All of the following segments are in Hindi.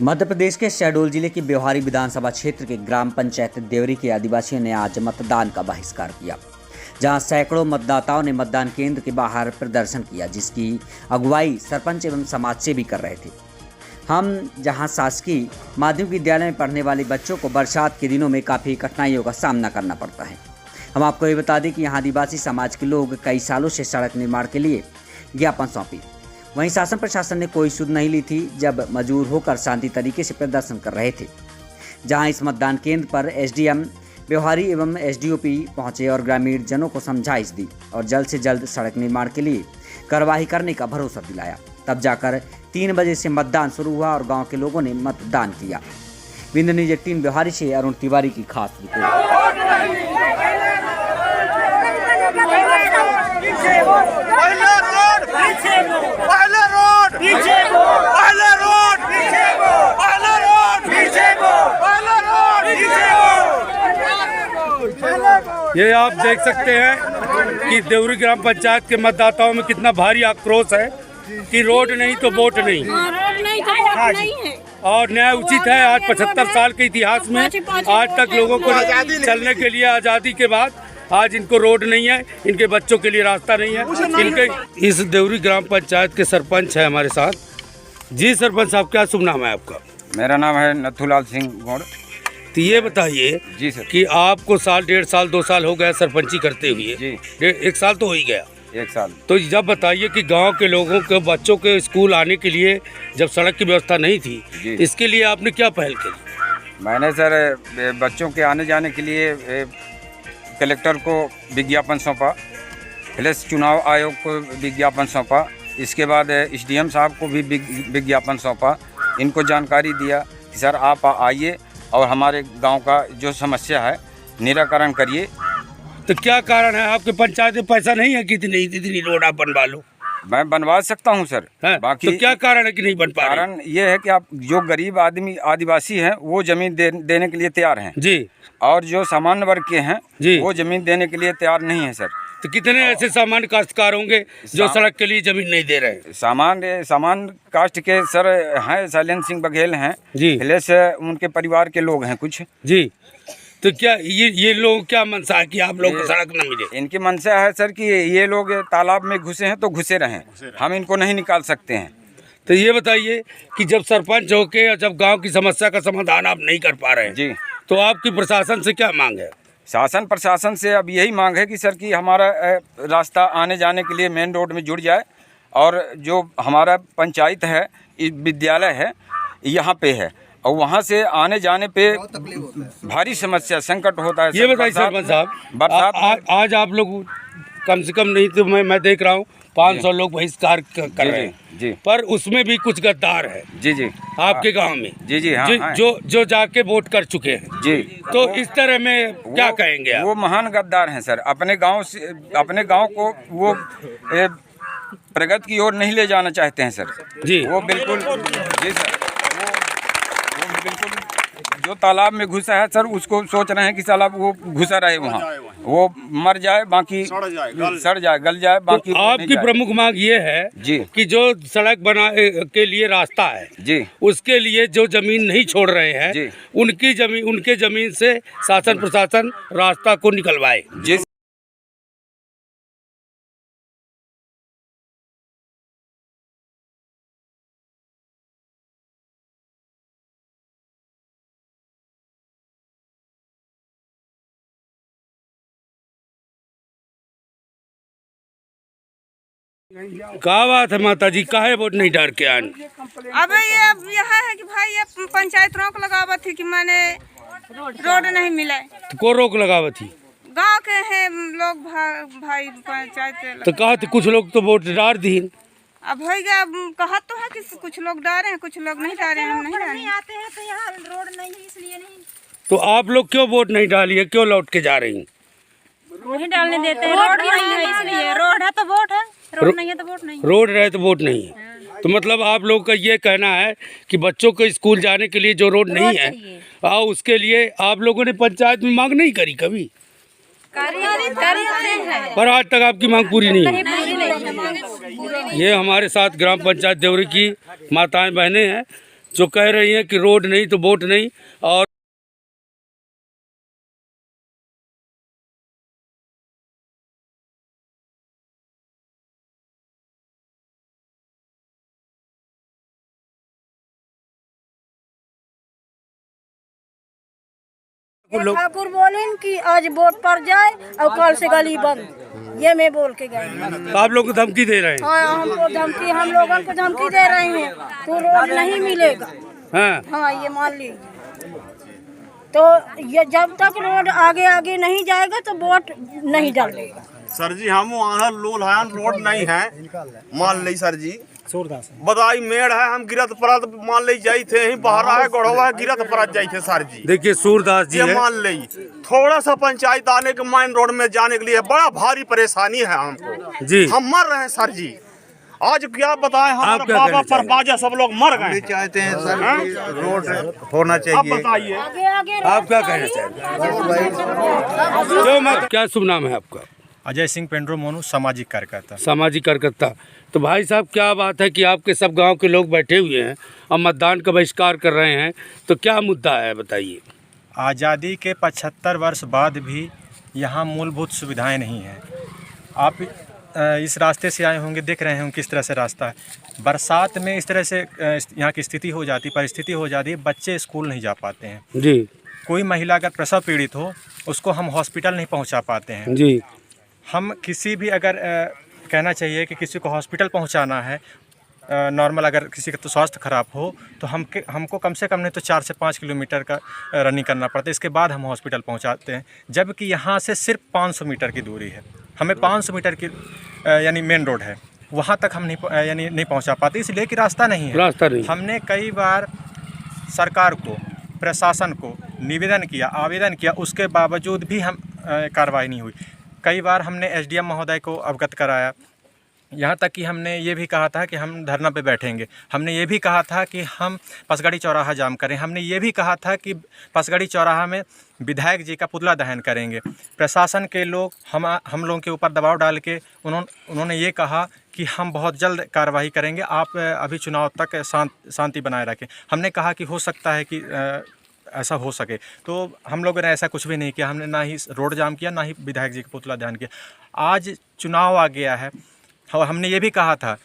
मध्य प्रदेश के शहडोल जिले की ब्यौहारी विधानसभा क्षेत्र के ग्राम पंचायत देवरी के आदिवासियों ने आज मतदान का बहिष्कार किया, जहां सैकड़ों मतदाताओं ने मतदान केंद्र के बाहर प्रदर्शन किया, जिसकी अगुवाई सरपंच एवं समाजसेवी कर रहे थे। हम जहां शासकीय माध्यमिक विद्यालय में पढ़ने वाले बच्चों को बरसात के दिनों में काफ़ी कठिनाइयों का सामना करना पड़ता है। हम आपको ये बता दें कि यहाँ आदिवासी समाज के लोग कई सालों से सड़क निर्माण के लिए ज्ञापन सौंपी, वहीं शासन प्रशासन ने कोई सुध नहीं ली थी, जब मजबूर होकर शांति तरीके से प्रदर्शन कर रहे थे। जहां इस मतदान केंद्र पर एसडीएम ब्यौहारी एवं एसडीओपी पहुंचे और ग्रामीण जनों को समझाइश दी और जल्द से जल्द सड़क निर्माण के लिए कार्रवाई करने का भरोसा दिलाया। तब जाकर 3 बजे से मतदान शुरू हुआ और गांव के लोगों ने मतदान किया। विंध्य न्यूज़ 18 ब्यौहारी से अरुण तिवारी की खास रिपोर्ट। ये आप देख सकते हैं कि देवरी ग्राम पंचायत के मतदाताओं में कितना भारी आक्रोश है कि रोड नहीं तो वोट नहीं। रोड नहीं तो वोट नहीं है। और न्याय उचित है। आज 75 साल के इतिहास में आज तक लोगों को चलने के लिए आज़ादी के बाद आज इनको रोड नहीं है, इनके बच्चों के लिए रास्ता नहीं है। इनके इस देवरी ग्राम पंचायत के सरपंच है हमारे साथ। जी सरपंच साहब, क्या शुभ नाम है आपका? मेरा नाम है नथुलाल सिंह गौड़। तो ये बताइए जी सर कि आपको साल 1.5 साल 2 साल हो गया सरपंची करते हुए? जी 1 साल तो हो ही गया। 1 साल। तो जब बताइए कि गांव के लोगों के बच्चों के स्कूल आने के लिए जब सड़क की व्यवस्था नहीं थी, इसके लिए आपने क्या पहल करी? मैंने सर बच्चों के आने जाने के लिए कलेक्टर को विज्ञापन सौंपा, प्लस चुनाव आयोग को विज्ञापन सौंपा, इसके बाद एसडीएम साहब को भी विज्ञापन सौंपा। इनको जानकारी दिया कि सर आप आइए और हमारे गांव का जो समस्या है निराकरण करिए। तो क्या कारण है? आपके पंचायत में पैसा नहीं है कि इतनी रोड आप बनवा लो? मैं बनवा सकता हूं सर। बाकी तो क्या कारण है कि नहीं बन पा रहे? कारण ये है कि आप जो गरीब आदमी आदिवासी हैं वो जमीन देने के लिए तैयार हैं जी, और जो सामान्य वर्ग के हैं जी वो जमीन देने के लिए तैयार नहीं है सर। तो कितने ऐसे सामान्य काश्तकार होंगे जो सड़क के लिए जमीन नहीं दे रहे? सामान्य कास्ट के सर हैं, शैलेंद्र सिंह बघेल हैं जी, प्लस उनके परिवार के लोग हैं कुछ जी। तो क्या ये लोग क्या मनसा है कि आप लोग को सड़क न मिले? इनकी मनसा है सर कि ये लोग तालाब में घुसे हैं तो घुसे रहें, हम इनको नहीं निकाल सकते हैं। तो ये बताइए कि जब सरपंच होके या जब गांव की समस्या का समाधान आप नहीं कर पा रहे हैं जी, तो आपकी प्रशासन से क्या मांग है? शासन प्रशासन से अब यही मांग है कि सर कि हमारा रास्ता आने जाने के लिए मेन रोड में जुड़ जाए, और जो हमारा पंचायत है, विद्यालय है यहाँ पे है, और वहाँ से आने जाने पे भारी समस्या संकट होता है। ये बताइए सरपंच साहब, बरसात आज आप लोग कम से कम नहीं तो मैं देख रहा हूँ 500 लोग बहिष्कार कर रहे हैं जी, पर उसमें भी कुछ गद्दार है जी जी आपके गांव में जी जी हाँ, जो जाके वोट कर चुके हैं जी। तो इस तरह में क्या कहेंगे आप? वो महान गद्दार हैं सर। अपने गांव को वो प्रगति की ओर नहीं ले जाना चाहते हैं सर जी। वो बिल्कुल जी सर, वो बिल्कुल जो तालाब में घुसा है सर उसको सोच रहे हैं कि तालाब वो घुसा रहे वहाँ, वो मर जाए, बाकी सड़ जाए गल जाए बाकी। तो आपकी प्रमुख मांग ये है जी कि जो सड़क बना के लिए रास्ता है जी, उसके लिए जो जमीन नहीं छोड़ रहे हैं उनके जमीन से शासन प्रशासन रास्ता को निकलवाए जी। क्या बात है माता जी, काहे वोट नहीं डाल के आन? अब यह है कि भाई ये पंचायत रोक लगावा थी कि मैंने रोड नहीं मिला। तो को रोक लगावा थी? गांव के हैं लोग भाई पंचायत। तो कहा थे कुछ लोग तो वोट डाल दी। अब हो गया, कहा तो है कि कुछ लोग डाले हैं कुछ लोग नहीं डाले हैं। हम नहीं डाले आते हैं तो यहाँ रोड नहीं है इसलिए नहीं। तो आप लोग क्यों वोट नहीं डाली है, क्यों लौट के जा रही हैं? नहीं डालने देते हैं, रोड नहीं है इसलिए। रोड है तो वोट है, रोड नहीं है तो वोट नहीं। रोड रहे तो वोट नहीं है। तो मतलब आप लोग का ये कहना है कि बच्चों को स्कूल जाने के लिए जो रोड नहीं है उसके लिए आप लोगों ने पंचायत में मांग नहीं करी कभी? पर आज तक आपकी मांग पूरी नहीं है। ये हमारे साथ ग्राम पंचायत देवरी की माताएं बहनें हैं जो कह रही हैं कि रोड नहीं तो वोट नहीं। और ठाकुर बोले कि आज वोट पर जाए और कल से गली बंद, ये मैं बोल के गए। आप लोग को धमकी दे रहे हैं? हाँ, हमको धमकी, हम लोगों को धमकी दे रहे हैं तो रोड नहीं मिलेगा। हाँ, ये मान लीजिए। तो ये जब तक रोड आगे आगे नहीं जाएगा तो वोट नहीं डालेगा। सर जी हम वहाँ लोलहान रोड नहीं है, मान ली सर जी बदाई मेड़ है, हम गिरत परत मान ली जाई थे, ही बहरा है गढ़वा है गिरत परत जाई थे सर जी। देखिए सूरदास जी है, मान ली थोड़ा सा पंचायत आने के मेन रोड में जाने के लिए बड़ा भारी परेशानी है हमको जी। हम मर रहे हैं सर जी, आज क्या बताएं, हमारे बाबा पर बाजा सब लोग मर गए। चाहते हैं सर रोड होना चाहिए। अब बताइए आप क्या कहना चाहते? क्या शुभ नाम है आपका? अजय सिंह पेंड्रो मोनू, सामाजिक कार्यकर्ता। सामाजिक कार्यकर्ता। तो भाई साहब क्या बात है कि आपके सब गांव के लोग बैठे हुए हैं और मतदान का बहिष्कार कर रहे हैं, तो क्या मुद्दा है बताइए? आज़ादी के 75 वर्ष बाद भी यहाँ मूलभूत सुविधाएं नहीं हैं। आप इस रास्ते से आए होंगे, देख रहे होंगे किस तरह से रास्ता है। बरसात में इस तरह से यहाँ की स्थिति हो जाती, परिस्थिति हो जाती है, बच्चे स्कूल नहीं जा पाते हैं जी। कोई महिला अगर प्रसव पीड़ित हो उसको हम हॉस्पिटल नहीं पहुँचा पाते हैं जी। हम किसी भी अगर कहना चाहिए कि किसी को हॉस्पिटल पहुंचाना है, नॉर्मल अगर किसी का तो स्वास्थ्य ख़राब हो तो हमको कम से कम नहीं तो 4 से 5 किलोमीटर का रनिंग करना पड़ता है, इसके बाद हम हॉस्पिटल पहुंचाते हैं। जबकि यहाँ से सिर्फ 500 मीटर की दूरी है, हमें 500 मीटर की यानी मेन रोड है, वहाँ तक हम नहीं पहुँचा पाते, इसलिए कि रास्ता नहीं है। रास्ता नहीं। हमने कई बार सरकार को, प्रशासन को निवेदन किया, आवेदन किया, उसके बावजूद भी हम कार्रवाई नहीं हुई। कई बार हमने एसडीएम महोदय को अवगत कराया, यहाँ तक कि हमने ये भी कहा था कि हम धरना पे बैठेंगे, हमने ये भी कहा था कि हम पसगड़ी चौराहा जाम करें, हमने ये भी कहा था कि पसगड़ी चौराहा में विधायक जी का पुतला दहन करेंगे। प्रशासन के लोग हम लोगों के ऊपर दबाव डाल के उन्होंने ये कहा कि हम बहुत जल्द कार्रवाई करेंगे, आप अभी चुनाव तक शांति बनाए रखें। हमने कहा कि हो सकता है कि ऐसा हो सके, तो हम लोगों ने ऐसा कुछ भी नहीं किया। हमने ना ही रोड जाम किया, ना ही विधायक जी का पुतला दहन किया। आज चुनाव आ गया है और हमने ये भी कहा था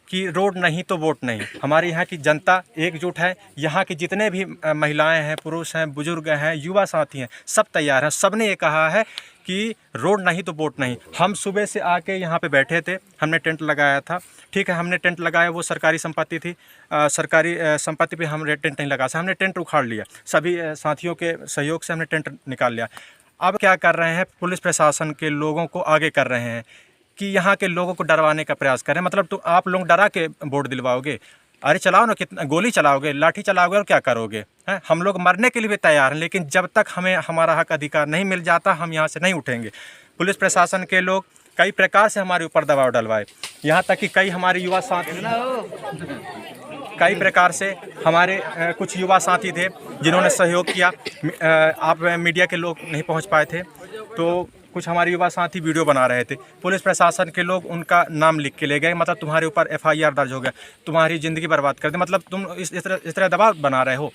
कि रोड नहीं तो वोट नहीं। हमारे यहाँ की जनता एकजुट है, यहाँ की जितने भी महिलाएं हैं, पुरुष हैं, बुजुर्ग हैं, युवा साथी हैं, सब तैयार हैं। सब ने ये कहा है कि रोड नहीं तो वोट नहीं। हम सुबह से आके यहाँ पे बैठे थे, हमने टेंट लगाया था, ठीक है, हमने टेंट लगाया, वो सरकारी संपत्ति थी, सरकारी संपत्ति पे हमने टेंट नहीं लगा, हमने टेंट उखाड़ लिया, सभी साथियों के सहयोग से हमने टेंट निकाल लिया। अब क्या कर रहे हैं, पुलिस प्रशासन के लोगों को आगे कर रहे हैं कि यहाँ के लोगों को डरवाने का प्रयास करें। मतलब तो आप लोग डरा के वोट दिलवाओगे? अरे चलाओ ना, कितना गोली चलाओगे, लाठी चलाओगे और क्या करोगे? हैं, हम लोग मरने के लिए भी तैयार हैं, लेकिन जब तक हमें हमारा हक अधिकार नहीं मिल जाता हम यहाँ से नहीं उठेंगे। पुलिस प्रशासन के लोग कई प्रकार से हमारे ऊपर दबाव डलवाए, यहाँ तक कि कई हमारे युवा साथी, कई प्रकार से हमारे कुछ युवा साथी थे जिन्होंने सहयोग किया। आप मीडिया के लोग नहीं पहुँच पाए थे, तो कुछ हमारे युवा साथी वीडियो बना रहे थे, पुलिस प्रशासन के लोग उनका नाम लिख के ले गए, मतलब तुम्हारे ऊपर FIR दर्ज हो गया, तुम्हारी ज़िंदगी बर्बाद कर दी, मतलब तुम इस तरह दबाव बना रहे हो।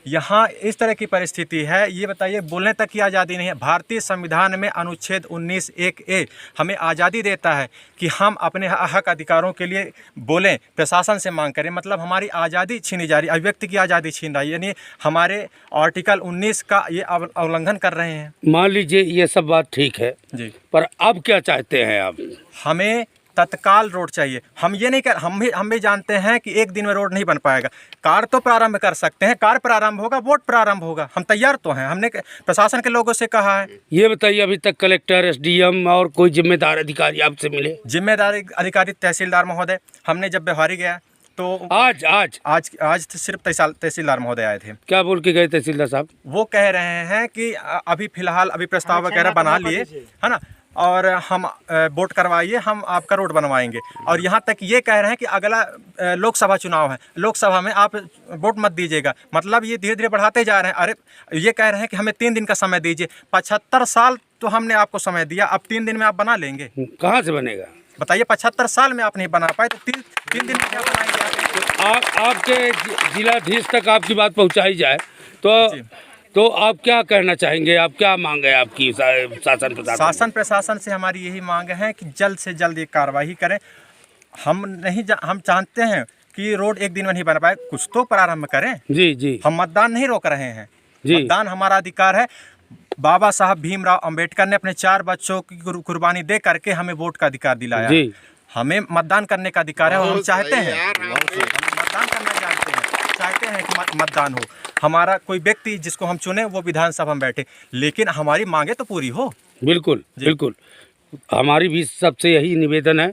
यहाँ इस तरह की परिस्थिति है। ये बताइए, बोलने तक की आज़ादी नहीं है। भारतीय संविधान में अनुच्छेद 19(1)(a) हमें आज़ादी देता है कि हम अपने हक अधिकारों के लिए बोलें, प्रशासन से मांग करें। मतलब हमारी आज़ादी छीनी जा रही, अभिव्यक्ति की आज़ादी छीन रही, यानी हमारे आर्टिकल 19 का ये उल्लंघन कर रहे हैं। मान लीजिए ये सब बात ठीक है जी, पर अब क्या चाहते हैं आप? हमें तत्काल रोड चाहिए। हम ये नहीं कर, हम भी जानते हैं कि एक दिन में रोड नहीं बन पाएगा। कार्य तो प्रारंभ कर सकते हैं, कार्य प्रारंभ होगा, वोट प्रारंभ होगा, हम तैयार तो हैं। हमने प्रशासन के लोगों से कहा है। ये बताइए, अभी तक कलेक्टर, SDM और कोई जिम्मेदार अधिकारी आपसे मिले? जिम्मेदार अधिकारी तहसीलदार महोदय, हमने जब व्यवहारी गया तो आज सिर्फ तहसीलदार महोदय आए थे। क्या बोल के गए तहसीलदार साहब? वो कह रहे हैं कि अभी फिलहाल अभी प्रस्ताव वगैरह बना लिए है ना, और हम वोट करवाइए, हम आपका रोड बनवाएंगे। और यहाँ तक ये कह रहे हैं कि अगला लोकसभा चुनाव है, लोकसभा में आप वोट मत दीजिएगा। मतलब ये धीरे धीरे बढ़ाते जा रहे हैं। अरे ये कह रहे हैं कि हमें 3 दिन का समय दीजिए। 75 साल तो हमने आपको समय दिया, अब 3 दिन में आप बना लेंगे? कहाँ से बनेगा? बताइए 75 साल में आप नहीं बना पाए तो तीन दिन में क्या बनाएंगे आप? आपके जिलाधीश तक आपकी बात पहुंचाई जाए तो आप क्या कहना चाहेंगे? आप क्या मांग है आपकी शासन प्रशासन से? हमारी यही मांग है कि जल्द से जल्द ये कार्रवाई करें। हम चाहते हैं कि रोड एक दिन में नहीं बना पाए, कुछ तो प्रारंभ करें। जी हम मतदान नहीं रोक रहे हैं, मतदान हमारा अधिकार है। बाबा साहब भीमराव अंबेडकर ने अपने 4 बच्चों की कुर्बानी दे करके हमें वोट का अधिकार दिलाया है। हमें मतदान करने का अधिकार है और हम चाहते हैं मतदान करना चाहते हैं कि मतदान हो। हमारा कोई व्यक्ति जिसको हम चुने वो विधानसभा में बैठे, लेकिन हमारी मांगे तो पूरी हो। बिल्कुल बिल्कुल, हमारी भी सबसे यही निवेदन है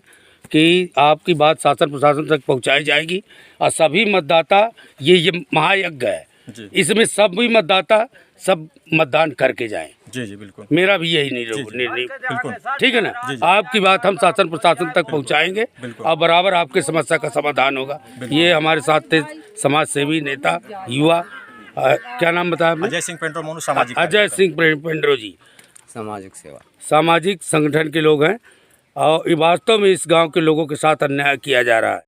कि आपकी बात शासन प्रशासन तक पहुंचाई जाएगी और सभी मतदाता ये महायज्ञ है, इसमें सभी मतदाता सब मतदान करके जाएं। जी बिल्कुल, मेरा भी यही निर्णय बिल्कुल ठीक है ना। आपकी बात हम शासन प्रशासन तक पहुंचाएंगे और बराबर आपके समस्या का समाधान होगा। ये हमारे साथ थे समाज सेवी नेता युवा, क्या नाम बताया? अजय सिंह पेंड्रो मोनू, सामाजिक अजय सिंह पेंड्रो जी, सामाजिक सेवा सामाजिक संगठन के लोग हैं और वास्तव में इस गांव के लोगों के साथ अन्याय किया जा रहा है।